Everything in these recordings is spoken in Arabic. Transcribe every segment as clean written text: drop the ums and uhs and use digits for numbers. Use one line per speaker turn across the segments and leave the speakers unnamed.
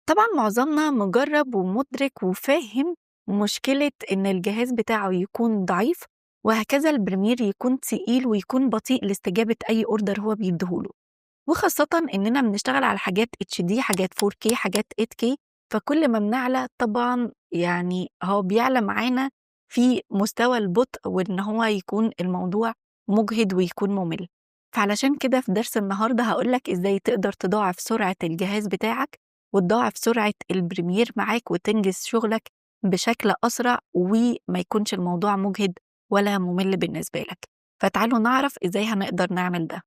طبعًا معظمنا مجرّب ومُدرك وفاهم مشكلة إن الجهاز بتاعه يكون ضعيف، وهكذا البريمير يكون تقيل ويكون بطيء لاستجابة أي order هو بيدّيه له، وخاصةً إننا بنشتغل على حاجات HD حاجات 4K حاجات 8K فكل ما بنعلى طبعًا يعني هو بيعلى معانا في مستوى البطء وإن هو يكون الموضوع مُجهِد ويكون مُمِل. فعلشان كده في درس النهارده هاقول لك إزاي تقدر تضاعف سرعة الجهاز بتاعك وتضاعف سرعة البريمير معاك وتنجز شغلك بشكل أسرع وما يكونش الموضوع مُجهِد ولا مُمِل بالنسبة لك. فتعالوا نعرف إزاي هنقدر نعمل ده.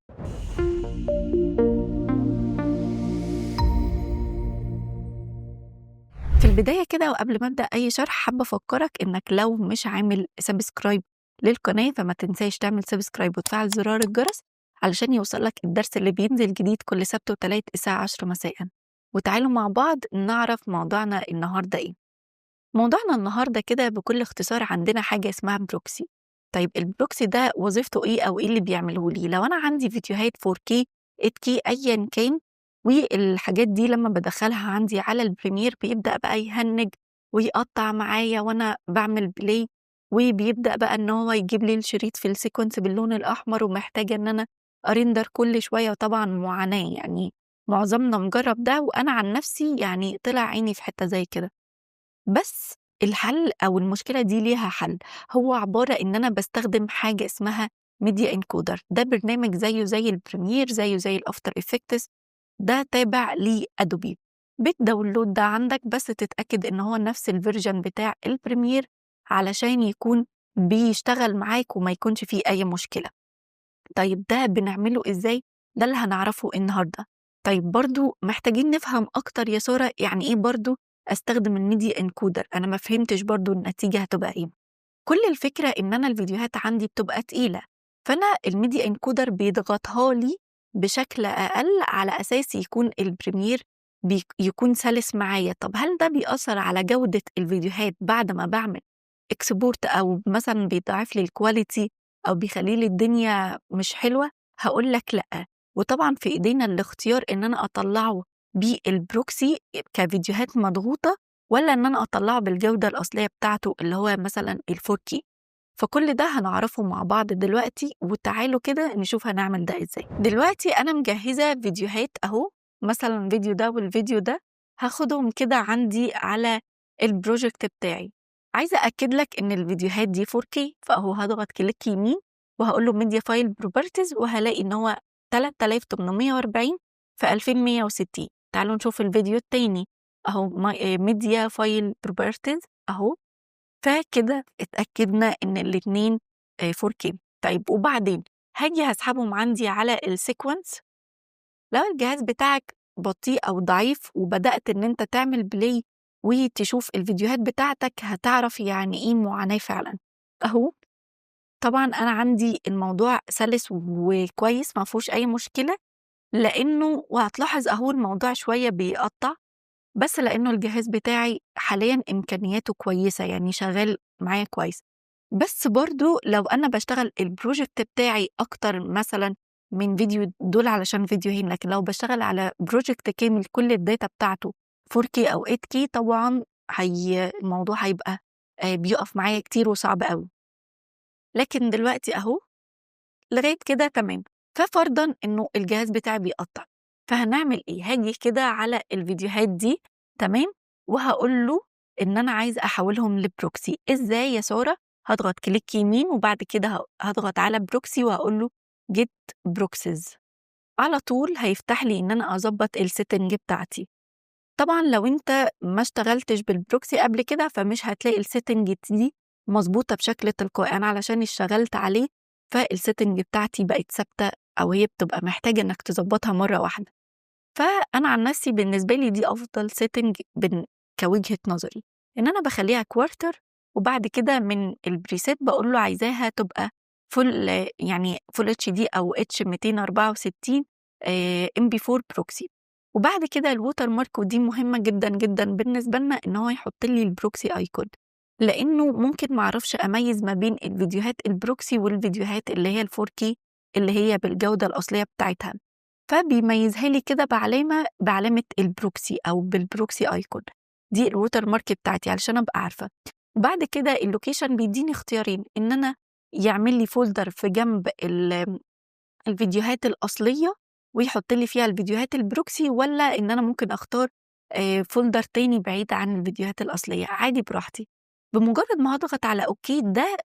في البداية كده وقبل ما أبدأ أي شرح حابة أفكّرك إنك لو مش عامل subscribe للقناة فما تنساش تعمل subscribe وتفعّل زرار الجرس علشان يوصلك الدرس اللي بينزل جديد كل سبت وتلات الساعة 10 مساءً. وتعالوا مع بعض نعرف موضوعنا النهارده إيه. موضوعنا النهارده كده بكل اختصار عندنا حاجة اسمها بروكسي. طيب البروكسي ده وظيفته إيه أو إيه اللي بيعمله لي؟ لو أنا عندي فيديوهات 4K 8K أيًا كان والحاجات دي لمّا بادخّلها عندي على البريمير بيبدأ بقى يهنِّج ويقطّع معايا وأنا باعمل play وبيبدأ بقى إن هو يجيب لي الشريط في الsequence باللون الأحمر ومحتاجة إن أنا أرندر كل شوية وطبعًا معاناة، يعني معظمنا مجرّب ده وأنا عن نفسي يعني طلع عيني في حتّة زي كده. بس الحل أو المشكلة دي ليها حل، هو عبارة إن أنا باستخدم حاجة اسمها media encoder ده برنامج زيه زي البريمير زيه زي الأفتر إفكتس ده تابع لأدوبي بتداونلود ده عندك بس تتأكد إن هو نفس الفيرجن بتاع البريمير علشان يكون بيشتغل معاك وما يكونش فيه أي مشكلة. طيب ده بنعمله إزاي؟ ده اللي هنعرفه النهارده. طيب برضه محتاجين نفهم أكتر يا سارة يعني إيه برضه أستخدم الميديا انكودر؟ أنا ما فهمتش برضه النتيجة هتبقى إيه. كل الفكرة إن أنا الفيديوهات عندي بتبقى تقيلة، فأنا الميديا انكودر بيضغطها لي بشكل أقل على أساس يكون البريمير يكون سلس معايا. طب هل ده بيأثر على جودة الفيديوهات بعد ما بعمل اكسبورت أو مثلا بيضاعف لي الكواليتي أو بيخلي لي الدنيا مش حلوة؟ هقول لك لأ. وطبعا في إيدينا الاختيار إن أنا أطلعه بالبروكسي كفيديوهات مضغوطة ولا إن أنا أطلعه بالجودة الأصلية بتاعته اللي هو مثلا ال4K. فكل ده هنعرفه مع بعض دلوقتي وتعالوا كده نشوف هنعمل ده إزاي. دلوقتي أنا مجهزة فيديوهات أهو مثلا الفيديو ده والفيديو ده هاخدهم كده عندي على البروجكت بتاعي. عايزة أكد لك إن الفيديوهات دي 4K فأهو هضغط كليك يمين وهقول له ميديا فايل بروبرتيز وهلاقي إن هو 3840 في 2160. تعالوا نشوف الفيديو التاني أهو ميديا فايل بروبرتيز أهو. فكده اتأكدنا إن الاتنين 4K. طيب وبعدين هاجي هاسحبهم عندي على الsequence. لو الجهاز بتاعك بطيء أو ضعيف وبدأت إن أنت تعمل play وتشوف الفيديوهات بتاعتك هتعرف يعني إيه معاناة فعلًا. أهو طبعًا أنا عندي الموضوع سلس وكويس ما فيهوش أي مشكلة، لإنه وهتلاحظ أهو الموضوع شوية بيقطّع، بس لإنه الجهاز بتاعي حاليًا إمكانياته كويسة، يعني شغال معايا كويس. بس برضه لو أنا باشتغل الproject بتاعي أكتر مثلًا من فيديو دول علشان فيديوهين، لكن لو باشتغل على project كامل كل الdata بتاعته 4K أو 8K طبعًا الموضوع هيبقى بيُقف معايا كتير وصعب أوي. لكن دلوقتي أهو لغاية كده تمام. ففرضًا إنه الجهاز بتاعي بيقطّع، فهنعمل إيه؟ هاجي كده على الفيديوهات دي تمام، وهاقول له إن أنا عايزة أحوّلهم لproxy. إزاي يا سارة؟ هاضغط كليك يمين وبعد كده هاضغط على proxy وهاقول له get proxies. على طول هيفتح لي إن أنا أضبّط الsetting بتاعتي. طبعًا لو أنت ما اشتغلتش بالproxy قبل كده فمش هتلاقي الsetting دي مضبوطة بشكل تلقائي. أنا علشان اشتغلت عليه فالsetting بتاعتي بقت ثابتة أو هي بتبقى محتاجة إنك تضبّطها مرّة واحدة. فأنا عن نفسي بالنسبة لي دي أفضل setting كوجهة نظري، إن أنا باخلّيها quarter وبعد كده من الpreset باقول له عايزاها تبقى full يعني full HD أو H264 MP4 proxy. وبعد كده الwatermark ودي مهمة جدًا، جدًا بالنسبة لنا إن هو يحط لي الproxy icon، لإنه ممكن ما أعرفش أميّز ما بين الفيديوهات الproxy والفيديوهات اللي هي ال4K اللي هي بالجودة الأصلية بتاعتها. فبيميزها لي كده بعلامة البروكسي أو بالبروكسي أيكون، دي الووتر مارك بتاعتي علشان أبقى عارفة. وبعد كده اللوكيشن بيديني اختيارين، إن أنا يعمل لي فولدر في جنب الفيديوهات الأصلية ويحط لي فيها الفيديوهات البروكسي، ولا إن أنا ممكن أختار فولدر تاني بعيد عن الفيديوهات الأصلية، عادي براحتي. بمجرد ما هضغط على أوكي، ده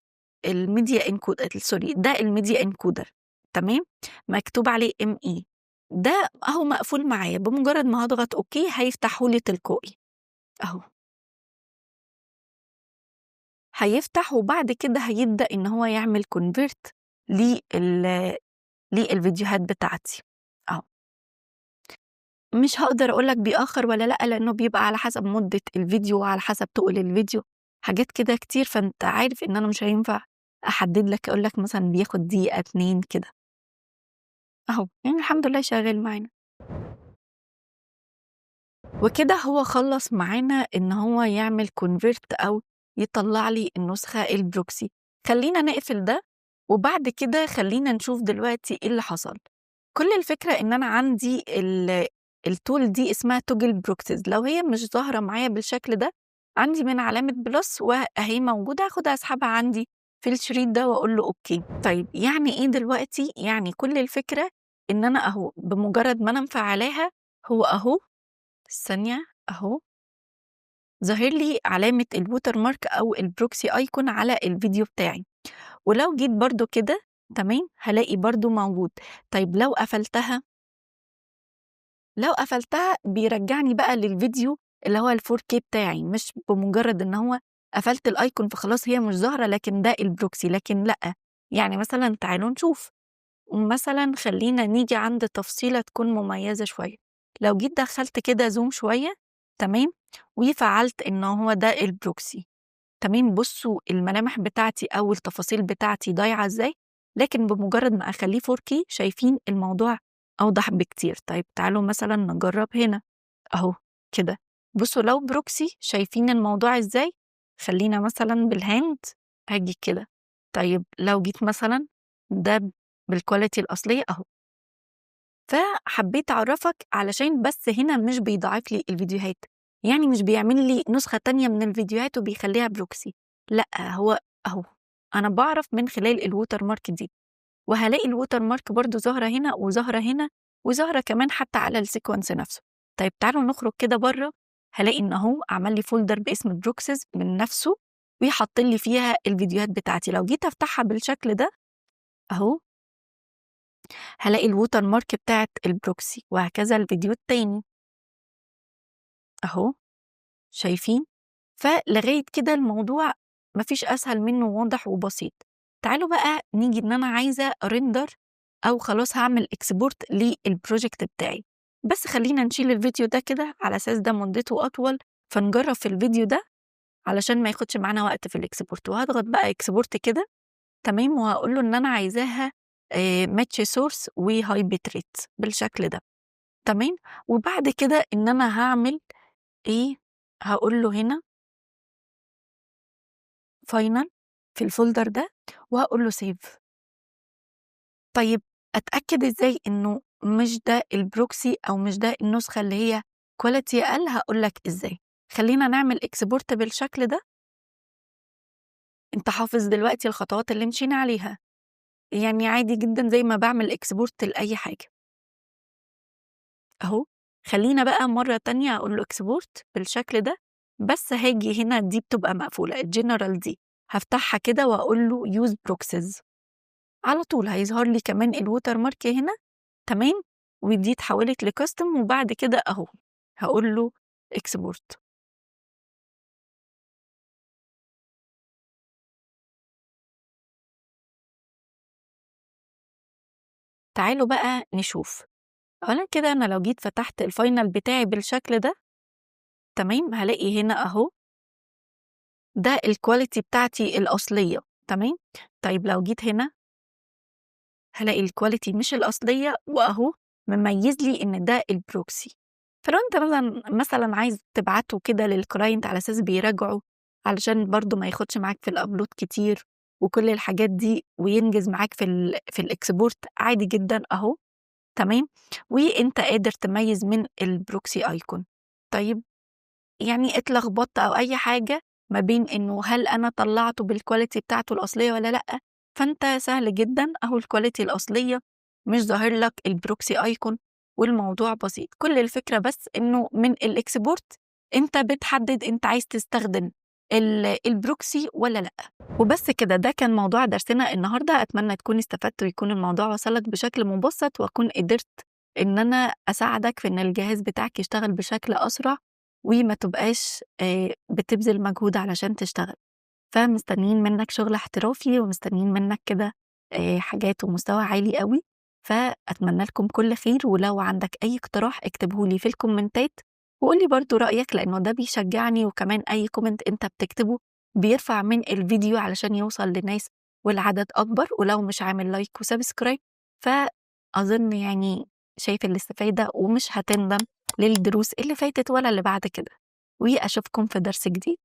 الميديا انكودر، سوري، ده الميديا انكودر، تمام، مكتوب عليه ME، ده أهو مقفول معايا. بمجرد ما هضغط أوكي هيفتحه لي تلقائي أهو، هيفتح وبعد كده هيبدأ إن هو يعمل كونفيرت للفيديوهات بتاعتي أهو. مش هقدر أقولك بيأخر ولا لأ، لأنه بيبقى على حسب مدة الفيديو وعلى حسب تقل الفيديو، حاجات كده كتير، فأنت عارف إن أنا مش هينفع أحدد لك أقولك مثلا بياخد دقيقة 2 كده أهو. يعني الحمد لله شغال معانا. وكده هو خلص معانا إن هو يعمل كونفيرت أو يطلع لي النسخة البروكسي. خلينا نقفل ده وبعد كده خلينا نشوف دلوقتي إيه اللي حصل. كل الفكرة إن أنا عندي التول دي اسمها توجل بروكسيز، لو هي مش ظاهرة معايا بالشكل ده عندي من علامة بلس وأهي موجودة، هاخدها أسحبها عندي في الشريط ده وأقول له أوكي. طيب يعني إيه دلوقتي؟ يعني كل الفكرة إن أنا أهو بمجرد ما أنا مفعلاها هو أهو ثانية أهو ظاهر لي علامة الووتر مارك أو البروكسي أيكون على الفيديو بتاعي، ولو جيت برضو كده تمام هلاقي برضو موجود. طيب لو قفلتها بيرجعني بقى للفيديو اللي هو ال4K بتاعي، مش بمجرد إن هو قفلت الأيكون فخلاص هي مش ظاهرة لكن ده البروكسي، لكن لأ. يعني مثلا تعالوا نشوف، مثلا خلينا نيجي عند تفصيلة تكون مميزة شوية. لو جيت دخلت كده زوم شوية تمام وفعلت إن هو ده البروكسي تمام، بصوا الملامح بتاعتي أو التفاصيل بتاعتي ضايعة إزاي، لكن بمجرد ما أخليه 4K شايفين الموضوع أوضح بكتير. طيب تعالوا مثلا نجرب هنا أهو كده، بصوا لو بروكسي شايفين الموضوع إزاي. خلينا مثلا بالهاند هاجي كده. طيب لو جيت مثلا ده بالكواليتي الأصلية أهو، فحبيت أعرفك علشان بس هنا مش بيضاعف لي الفيديوهات، يعني مش بيعمل لي نسخة تانية من الفيديوهات وبيخليها بروكسي، لأ هو أهو أنا بعرف من خلال الووتر مارك دي، وهلاقي الووتر مارك برضو ظاهرة هنا وظاهرة هنا وظاهرة كمان حتى على السيكونس نفسه. طيب تعالوا نخرج كده بره، هلاقي إن هو عمل لي فولدر باسم بروكسز من نفسه ويحط لي فيها الفيديوهات بتاعتي. لو جيت أفتحها بالشكل ده أهو هلاقي الووتر مارك بتاعت البروكسي، وهكذا الفيديو التاني أهو شايفين. فلغاية كده الموضوع مفيش أسهل منه، واضح وبسيط. تعالوا بقى نيجي إن أنا عايزة أرندر أو خلاص هعمل إكسبورت للبروجكت بتاعي، بس خلينا نشيل الفيديو ده كده على أساس ده مدته أطول، فنجرب في الفيديو ده علشان ما ياخدش معانا وقت في الإكسبورت. وهضغط بقى إكسبورت كده تمام، وهقول له إن أنا عايزاها ماتش سورس وهاي بيت ريت بالشكل ده تمام. وبعد كده إن أنا هعمل إيه، هقول له هنا فاينل في الفولدر ده وهقول له سيف. طيب أتأكد إزاي إنه مش ده البروكسي أو مش ده النسخة اللي هي كواليتي أقل؟ هقول لك إزاي. خلينا نعمل إكسبورت بالشكل ده. أنت حافظ دلوقتي الخطوات اللي مشينا عليها، يعني عادي جدا زي ما بعمل إكسبورت لأي حاجة أهو. خلينا بقى مرة تانية أقول له إكسبورت بالشكل ده، بس هاجي هنا دي بتبقى مقفولة الجنرال دي، هفتحها كده وأقول له يوز بروكسز، على طول هيظهر لي كمان الووتر مارك هنا تمام، ودي اتحولت لكاستم. وبعد كده أهو هقول له إكسبورت. تعالوا بقى نشوف. أولا كده أنا لو جيت فتحت الفاينل بتاعي بالشكل ده تمام هلاقي هنا أهو ده الكواليتي بتاعتي الأصلية تمام. طيب لو جيت هنا هلاقي الكواليتي مش الأصلية وأهو مميز لي إن ده البروكسي. فلو أنت مثلا عايز تبعته كده للكلاينت على أساس بيراجعه علشان برضو ما ياخدش معاك في الأبلود كتير وكل الحاجات دي وينجز معاك في الإكسبورت عادي جدا أهو تمام، وأنت قادر تميّز من البروكسي أيكون. طيب يعني اتلخبطت أو أي حاجة ما بين إنه هل أنا طلّعته بالquality بتاعته الأصلية والّا لأ، فأنت سهل جدًا أهو الquality الأصلية مش ظاهر لك البروكسي أيكون والموضوع بسيط. كل الفكرة بس إنه من الexport أنت بتحدد أنت عايز تستخدم البروكسي والّا لأ. وبس كده، ده كان موضوع درسنا النهارده. أتمنى تكون استفدت ويكون الموضوع وصل لك بشكل مبسّط، وأكون قدرت إن أنا أساعدك في إن الجهاز بتاعك يشتغل بشكل أسرع وما تبقاش بتبذل مجهود علشان تشتغل. فمستنيين منّك شغل احترافي ومستنيين منّك كده حاجات ومستوى عالي أوي. فأتمنى لكم كل خير، ولو عندك أي اقتراح اكتبه لي في الكومنتات، وقُل لي برضه رأيك لإنه ده بيشجعني، وكمان أي comment أنت بتكتبه بيرفع من الفيديو علشان يوصل لناس والعدد أكبر. ولو مش عامل لايك وسبسكرايب فأظن يعني شايف الاستفادة ومش هتندم للدروس اللي فاتت ولا اللي بعد كده. وأشوفكم في درس جديد.